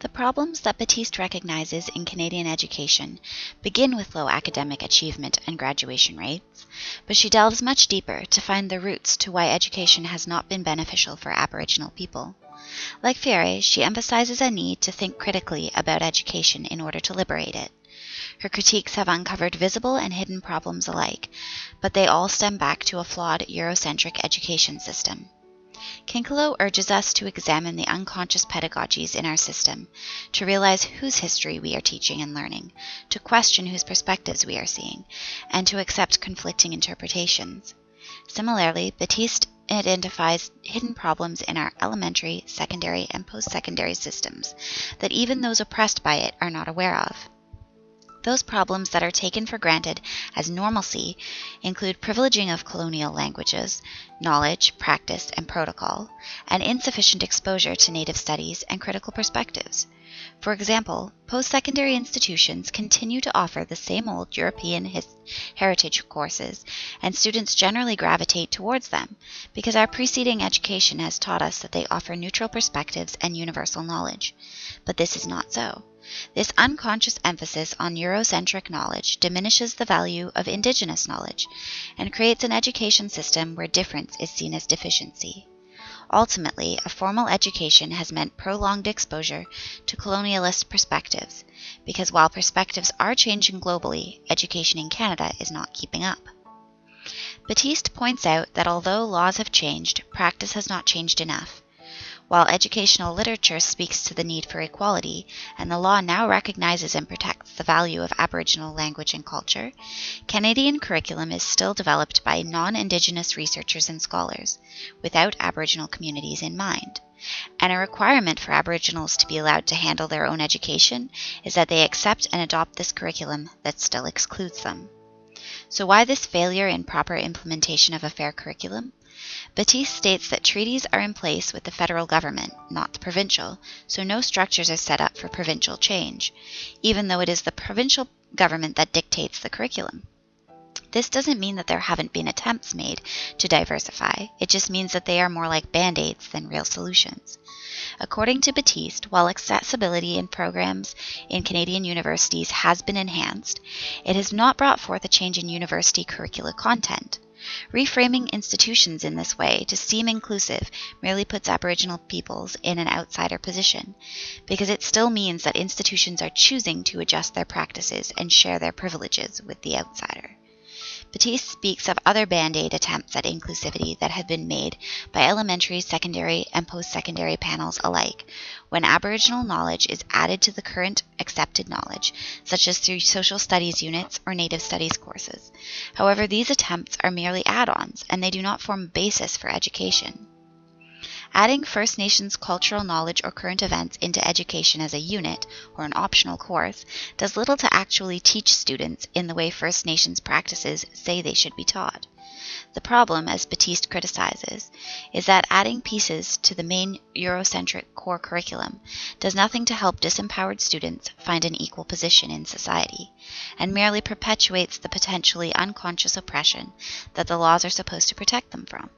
The problems that Battiste recognizes in Canadian education begin with low academic achievement and graduation rates, but she delves much deeper to find the roots to why education has not been beneficial for Aboriginal people. Like Fiore, she emphasizes a need to think critically about education in order to liberate it. Her critiques have uncovered visible and hidden problems alike, but they all stem back to a flawed Eurocentric education system. Kinkelo urges us to examine the unconscious pedagogies in our system, to realize whose history we are teaching and learning, to question whose perspectives we are seeing, and to accept conflicting interpretations. Similarly, Battiste identifies hidden problems in our elementary, secondary, and post-secondary systems that even those oppressed by it are not aware of. Those problems that are taken for granted as normalcy include privileging of colonial languages, knowledge, practice, and protocol, and insufficient exposure to Native studies and critical perspectives. For example, post-secondary institutions continue to offer the same old European heritage courses, and students generally gravitate towards them because our preceding education has taught us that they offer neutral perspectives and universal knowledge. But this is not so. This unconscious emphasis on Eurocentric knowledge diminishes the value of Indigenous knowledge and creates an education system where difference is seen as deficiency. Ultimately, a formal education has meant prolonged exposure to colonialist perspectives, because while perspectives are changing globally, education in Canada is not keeping up. Battiste points out that although laws have changed, practice has not changed enough. While educational literature speaks to the need for equality, and the law now recognizes and protects the value of Aboriginal language and culture, Canadian curriculum is still developed by non-Indigenous researchers and scholars, without Aboriginal communities in mind. And a requirement for Aboriginals to be allowed to handle their own education is that they accept and adopt this curriculum that still excludes them. So why this failure in proper implementation of a fair curriculum? Battiste states that treaties are in place with the federal government, not the provincial, so no structures are set up for provincial change, even though it is the provincial government that dictates the curriculum. This doesn't mean that there haven't been attempts made to diversify, it just means that they are more like band-aids than real solutions. According to Battiste, while accessibility in programs in Canadian universities has been enhanced, it has not brought forth a change in university curricula content. Reframing institutions in this way to seem inclusive merely puts Aboriginal peoples in an outsider position, because it still means that institutions are choosing to adjust their practices and share their privileges with the outsider. Battiste speaks of other band-aid attempts at inclusivity that have been made by elementary, secondary, and post-secondary panels alike, when Aboriginal knowledge is added to the current accepted knowledge, such as through social studies units or Native studies courses. However, these attempts are merely add-ons, and they do not form a basis for education. Adding First Nations cultural knowledge or current events into education as a unit or an optional course does little to actually teach students in the way First Nations practices say they should be taught. The problem, as Battiste criticizes, is that adding pieces to the main Eurocentric core curriculum does nothing to help disempowered students find an equal position in society, and merely perpetuates the potentially unconscious oppression that the laws are supposed to protect them from.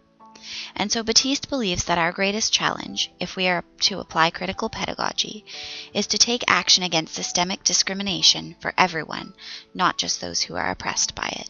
And so Battiste believes that our greatest challenge, if we are to apply critical pedagogy, is to take action against systemic discrimination for everyone, not just those who are oppressed by it.